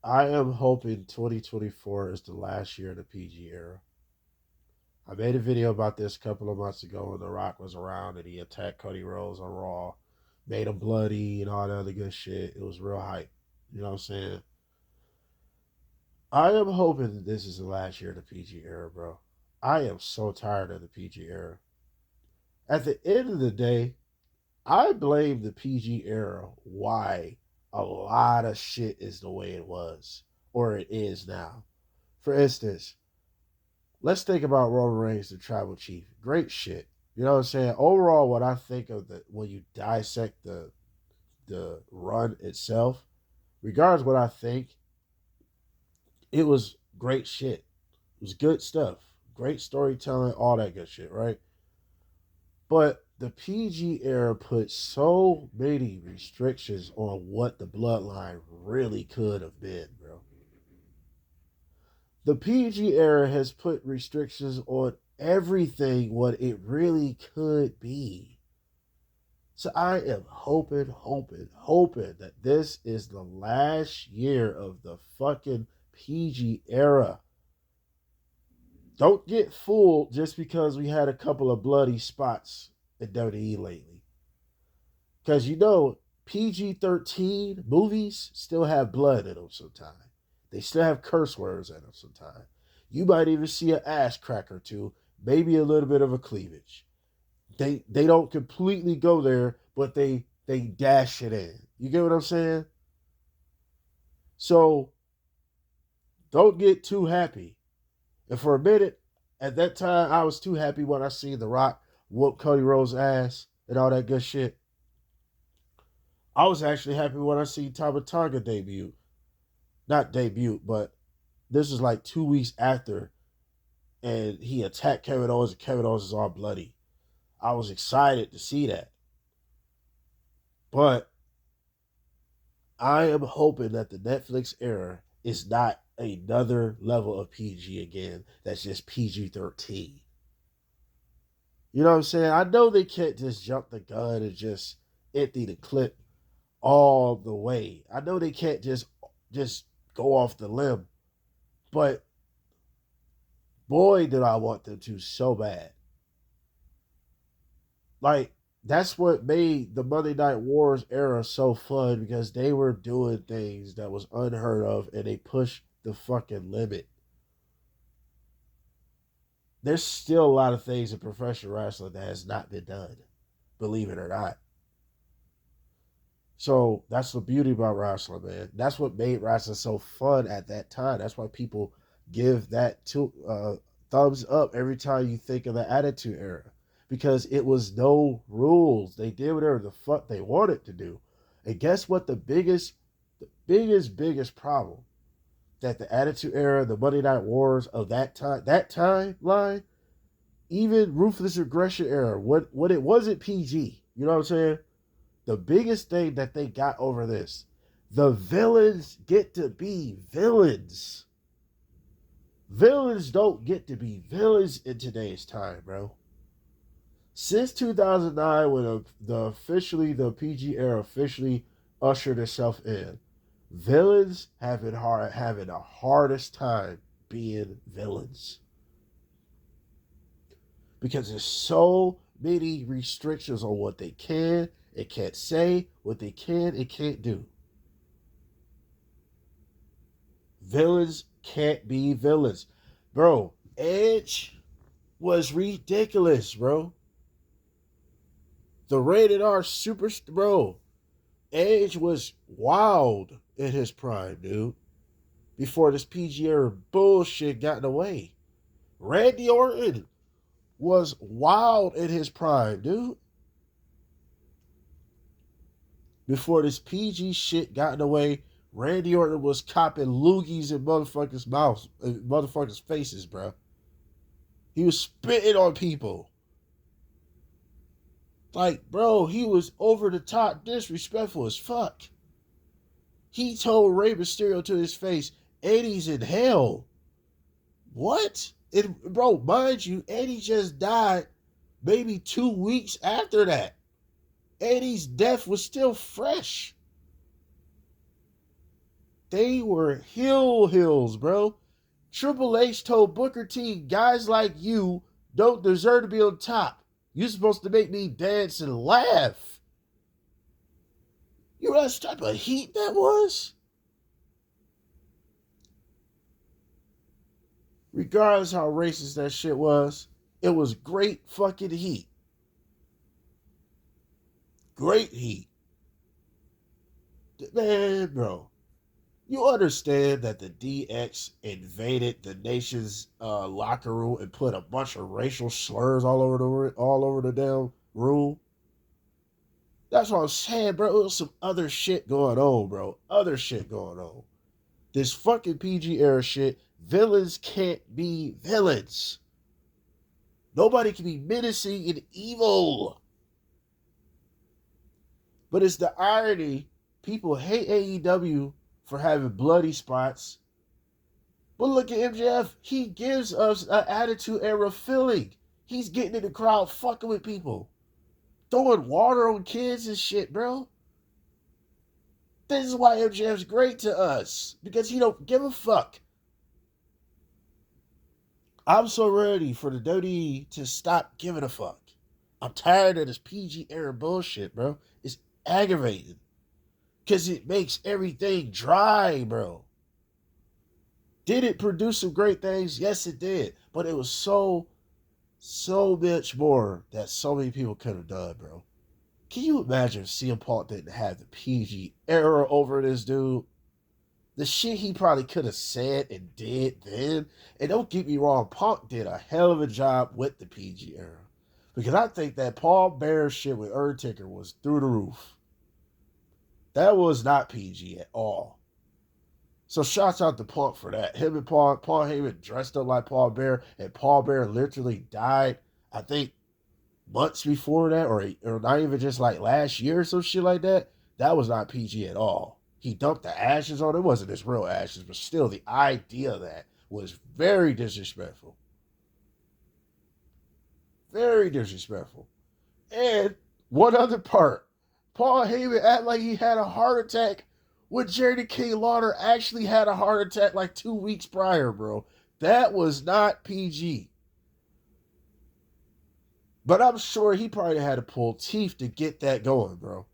I am hoping 2024 is the last year of the PG era. I made a video about this a couple of months ago when The Rock was around and he attacked Cody Rhodes on Raw, made him bloody and all that other good shit. It was real hype. You know what I'm saying? I am hoping that this is the last year of the PG era, bro. I am so tired of the PG era. At the end of the day, I blame the PG era why a lot of shit is the way it was or it is now. For instance, let's think about Roman Reigns, the tribal chief. Great shit. You know what I'm saying? Overall, what I think of the when you dissect the run itself, regardless of what I think, it was great shit. It was good stuff. Great storytelling, all that good shit, right? But the PG era put so many restrictions on what the bloodline really could have been, bro. The PG era has put restrictions on everything what it really could be. So I am hoping that this is the last year of the fucking PG era. Don't get fooled just because we had a couple of bloody spots in WWE lately. Because you know, PG-13 movies still have blood in them sometimes. They still have curse words in them sometimes. You might even see an ass crack or two, maybe a little bit of a cleavage. They don't completely go there, but they dash it in. You get what I'm saying? So don't get too happy. And for a minute, at that time, I was too happy when I seen The Rock whoop Cody Rhodes' ass and all that good shit. I was actually happy when I seen Tama Tonga debut. Not debut, but this was like 2 weeks after, and he attacked Kevin Owens, and Kevin Owens is all bloody. I was excited to see that. But I am hoping that the Netflix era is not another level of PG again. That's just PG-13. You know what I'm saying? I know they can't just jump the gun and just empty the clip all the way. I know they can't just go off the limb, but boy, did I want them to so bad. Like that's what made the Monday Night Wars era so fun because they were doing things that was unheard of and they pushed the fucking limit. There's still a lot of things in professional wrestling that has not been done, believe it or not. So that's the beauty about wrestling, man. That's what made wrestling so fun at that time. That's why people give that thumbs up every time you think of the Attitude Era because it was no rules. They did whatever the fuck they wanted to do. And guess what? The biggest problem that the Attitude Era, the Monday Night Wars of that timeline, even Ruthless Aggression Era, when it wasn't PG, you know what I'm saying? The biggest thing that they got over this, the villains get to be villains. Villains don't get to be villains in today's time, bro. Since 2009, when the PG era officially ushered itself in, villains having the hardest time being villains because there's so many restrictions on what they can and can't say, what they can and can't do. Villains can't be villains. Bro, Edge was ridiculous, bro. The rated R super, bro. Edge was wild in his prime, dude. Before this PG era bullshit got in the way. Randy Orton was wild in his prime, dude. Before this PG shit got in the way, Randy Orton was copping loogies in motherfuckers' mouths, motherfuckers' faces, bro. He was spitting on people. Like, bro, he was over the top disrespectful as fuck. He told Rey Mysterio to his face, Eddie's in hell. What? Bro, mind you, Eddie just died maybe 2 weeks after that. Eddie's death was still fresh. They were hills, bro. Triple H told Booker T, guys like you don't deserve to be on top. You're supposed to make me dance and laugh. You know what type of heat that was? Regardless how racist that shit was, it was great fucking heat. Great heat. Man, bro. You understand that the DX invaded the nation's locker room and put a bunch of racial slurs all over the damn room? That's what I'm saying, bro. It was some other shit going on, bro. Other shit going on. This fucking PG era shit. Villains can't be villains. Nobody can be menacing and evil. But it's the irony. People hate AEW for having bloody spots. But look at MJF. He gives us an attitude era feeling. He's getting in the crowd fucking with people. Throwing water on kids and shit, bro. This is why MJF's great to us. Because he don't give a fuck. I'm so ready for the WWE to stop giving a fuck. I'm tired of this PG era bullshit, bro. It's aggravating. Because it makes everything dry, bro. Did it produce some great things? Yes, it did. But it was so much more that so many people could have done, bro. Can you imagine if CM Punk didn't have the PG era over this dude? The shit he probably could have said and did then. And don't get me wrong, Punk did a hell of a job with the PG era. Because I think that Paul Bear shit with Undertaker was through the roof. That was not PG at all. So shouts out to Punk for that. Him and Paul Heyman dressed up like Paul Bear, and Paul Bear literally died, I think, months before that, or not even just like last year or some shit like that. That was not PG at all. He dumped the ashes on it. It wasn't his real ashes, but still the idea of that was very disrespectful. Very disrespectful. And one other part, Paul Heyman act like he had a heart attack when Jerry King Lawler actually had a heart attack like 2 weeks prior, bro. That was not PG. But I'm sure he probably had to pull teeth to get that going, bro.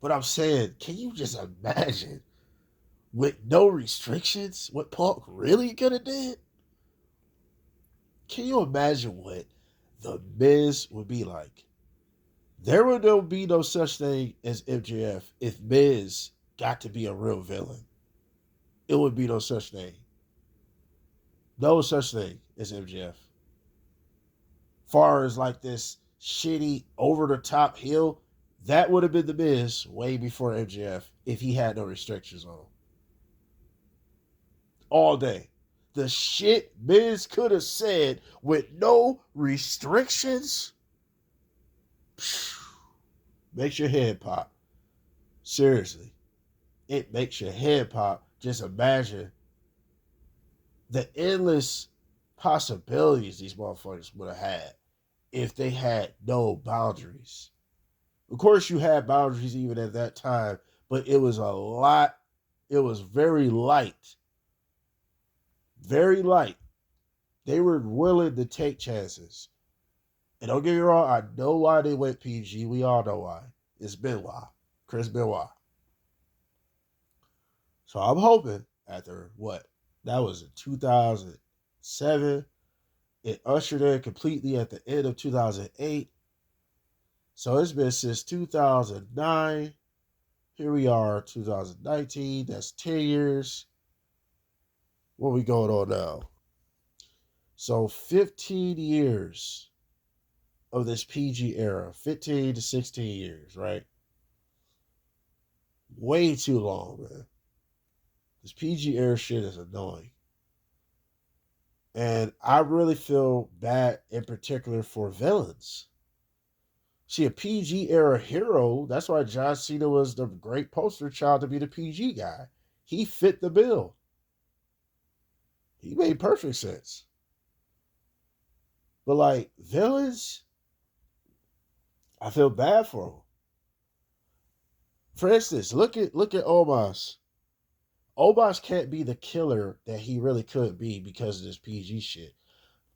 But I'm saying, can you just imagine with no restrictions what Punk really could have did? Can you imagine what The Miz would be like? There would be no such thing as MJF if Miz got to be a real villain. It would be no such thing. No such thing as MJF. Far as like this shitty over the top heel, that would have been the Miz way before MJF if he had no restrictions on him. All day. The shit Miz could have said with no restrictions makes your head pop. Seriously. It makes your head pop. Just imagine the endless possibilities these motherfuckers would have had if they had no boundaries. Of course, you had boundaries even at that time, but it was a lot. It was very light. Very light. They were willing to take chances. And don't get me wrong, I know why they went PG. We all know why. It's Benoit. Chris Benoit. So I'm hoping after what? That was in 2007. It ushered in completely at the end of 2008. So it's been since 2009. Here we are, 2019. That's 10 years. What are we going on now? So 15 years of this PG era. 15 to 16 years, right? Way too long, man. This PG era shit is annoying. And I really feel bad in particular for villains. See, a PG era hero, that's why John Cena was the great poster child to be the PG guy. He fit the bill. He made perfect sense. But like villains, I feel bad for them. For instance, look at Omos. Omos can't be the killer that he really could be because of this PG shit.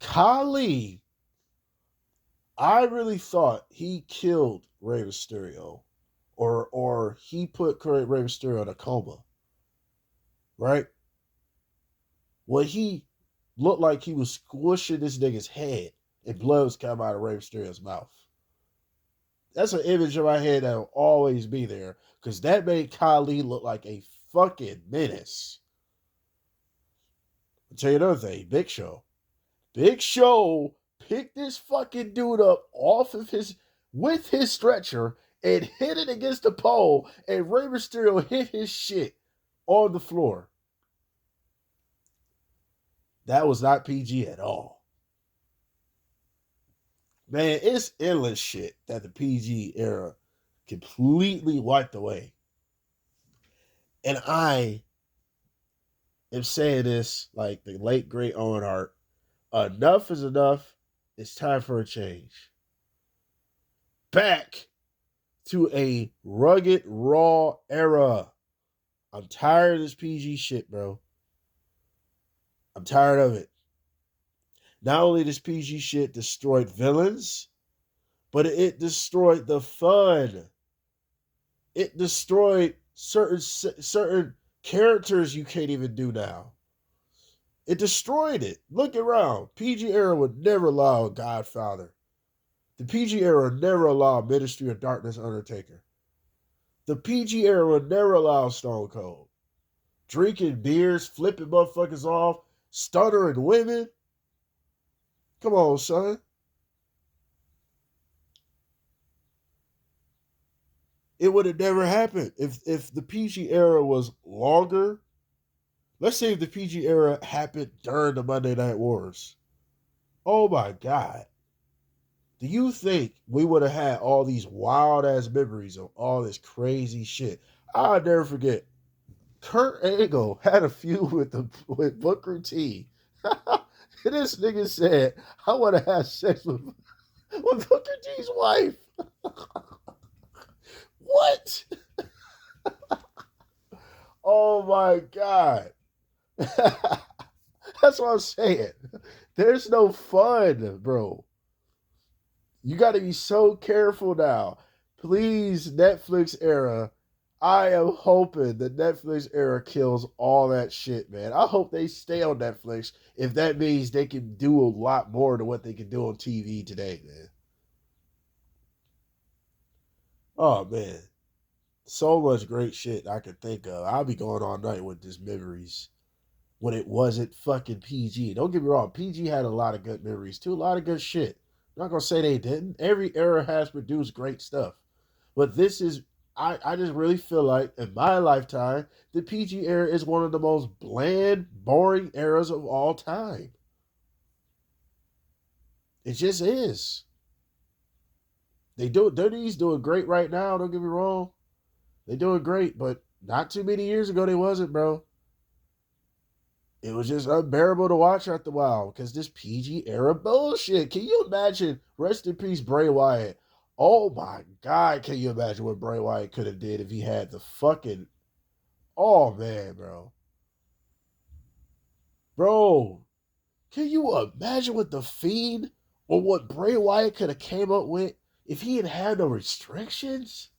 Kali, I really thought he killed Rey Mysterio, or he put Rey Mysterio in a coma, right? When he looked like he was squishing this nigga's head and blood was coming out of Rey Mysterio's mouth. That's an image in my head that'll always be there because that made Kali look like a fucking menace. I'll tell you another thing, Big Show. Big Show picked this fucking dude up off of with his stretcher and hit it against the pole, and Rey Mysterio hit his shit on the floor. That was not PG at all. Man, it's endless shit that the PG era completely wiped away. And I am saying this like the late great Owen Hart. Enough is enough. It's time for a change. Back to a rugged, raw era. I'm tired of this PG shit, bro. I'm tired of it. Not only this PG shit destroyed villains, but it destroyed the fun. It destroyed certain characters you can't even do now. It destroyed it. Look around. PG era would never allow Godfather. The PG era would never allow Ministry of Darkness Undertaker. The PG era would never allow Stone Cold. Drinking beers, flipping motherfuckers off, stuttering women. Come on, son. It would have never happened if the PG era was longer. Let's say if the PG era happened during the Monday Night Wars. Oh my God. Do you think we would have had all these wild ass memories of all this crazy shit? I'll never forget. Kurt Angle had a feud with Booker T. This nigga said, I want to have sex with Booker T's wife. What? Oh my God. That's what I'm saying. There's no fun, bro. You got to be so careful now. Please, Netflix era. I am hoping the Netflix era kills all that shit, man. I hope they stay on Netflix if that means they can do a lot more than what they can do on TV today, man. Oh, man. So much great shit I could think of. I'll be going all night with these memories when it wasn't fucking PG. Don't get me wrong, PG had a lot of good memories too, a lot of good shit. I'm not gonna say they didn't. Every era has produced great stuff. But this is I just really feel like in my lifetime, the PG era is one of the most bland, boring eras of all time. It just is. WWE's doing great right now, don't get me wrong. They're doing great, but not too many years ago they wasn't, bro. It was just unbearable to watch after a while because this PG era bullshit. Can you imagine? Rest in peace, Bray Wyatt. Oh my God, can you imagine what Bray Wyatt could have did if he had the fucking? Oh man, bro. Bro, can you imagine what the Fiend or what Bray Wyatt could have came up with if he had had no restrictions?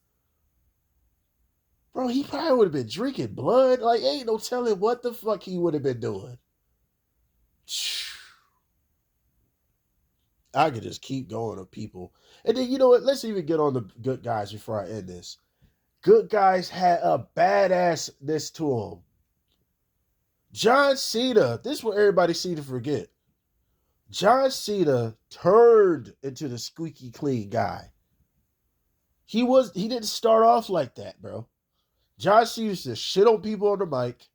Bro, he probably would have been drinking blood. Like, ain't no telling what the fuck he would have been doing. I could just keep going of people. And then, you know what? Let's even get on the good guys before I end this. Good guys had a badassness to them. John Cena, this is what everybody seems to forget. John Cena turned into the squeaky clean guy. He didn't start off like that, bro. John Cena used to shit on people on the mic,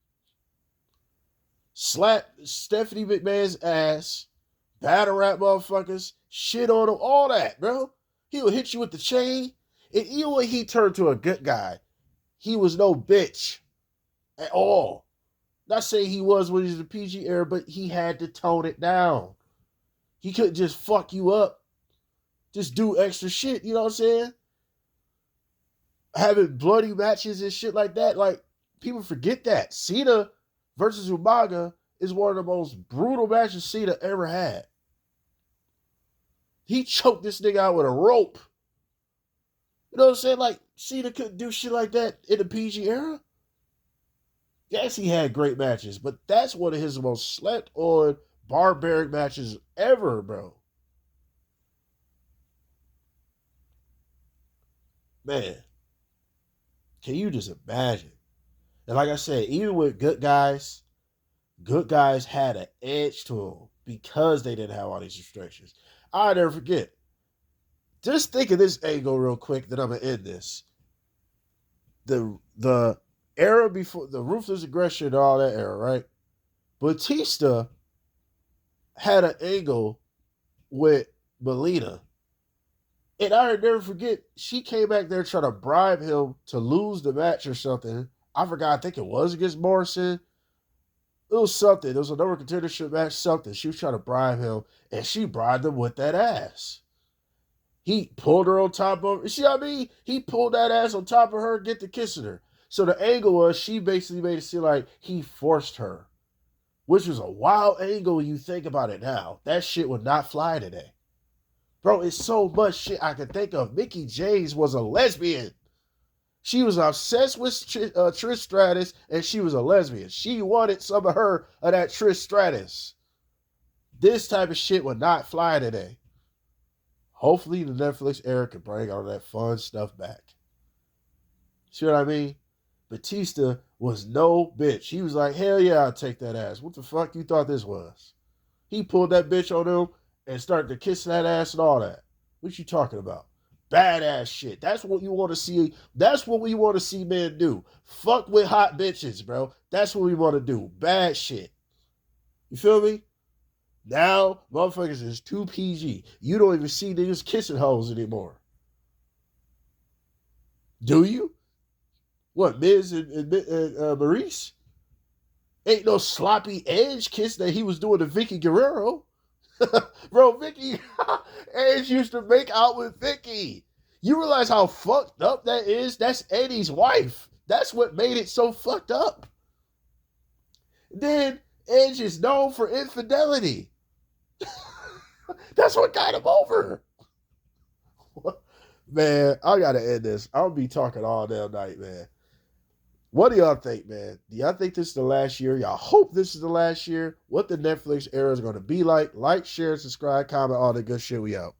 slap Stephanie McMahon's ass, battle rap motherfuckers, shit on him, all that, bro. He'll hit you with the chain. And even when he turned to a good guy, he was no bitch at all. Not saying he was when he was in the PG era, but he had to tone it down. He couldn't just fuck you up. Just do extra shit, you know what I'm saying? having bloody matches and shit like that. Like, people forget that. Cena versus Umaga is one of the most brutal matches Cena ever had. He choked this nigga out with a rope. You know what I'm saying? Like, Cena couldn't do shit like that in the PG era. Yes, he had great matches, but that's one of his most slept on barbaric matches ever, bro. Man, can you just imagine? And like I said, even with good guys had an edge to them because they didn't have all these restrictions. I'll never forget. Just think of this angle real quick, then I'm gonna end this. The era before the ruthless aggression and all that era, right? Batista had an angle with Melina. And I never forget, she came back there trying to bribe him to lose the match or something. I forgot, I think it was against Morrison. It was something. It was a number contendership match, something. She was trying to bribe him, and she bribed him with that ass. He pulled her on top of her. See what I mean? He pulled that ass on top of her, get to kissing her. So the angle was she basically made it seem like he forced her, which was a wild angle when you think about it now. That shit would not fly today. Bro, it's so much shit I can think of. Mickie James was a lesbian. She was obsessed with Trish Stratus, and she was a lesbian. She wanted some of that Trish Stratus. This type of shit would not fly today. Hopefully the Netflix era can bring all that fun stuff back. See what I mean? Batista was no bitch. He was like, hell yeah, I'll take that ass. What the fuck you thought this was? He pulled that bitch on him and started to kiss that ass and all that. What you talking about? Badass shit. That's what you want to see. That's what we want to see men do. Fuck with hot bitches, bro. That's what we want to do. Bad shit. You feel me? Now, motherfuckers is too PG. You don't even see niggas kissing hoes anymore. Do you? What, Miz and Maurice? Ain't no sloppy edge kiss that he was doing to Vicky Guerrero. Bro, Vicky, Edge used to make out with Vicky. You realize how fucked up that is? That's Eddie's wife. That's what made it so fucked up. Then Edge is known for infidelity. That's what got him over. Man, I gotta end this. I'll be talking all damn night, man. What do y'all think, man? Do y'all think this is the last year? Y'all hope this is the last year? What the Netflix era is going to be like? Like, share, subscribe, comment, all that good shit. We out.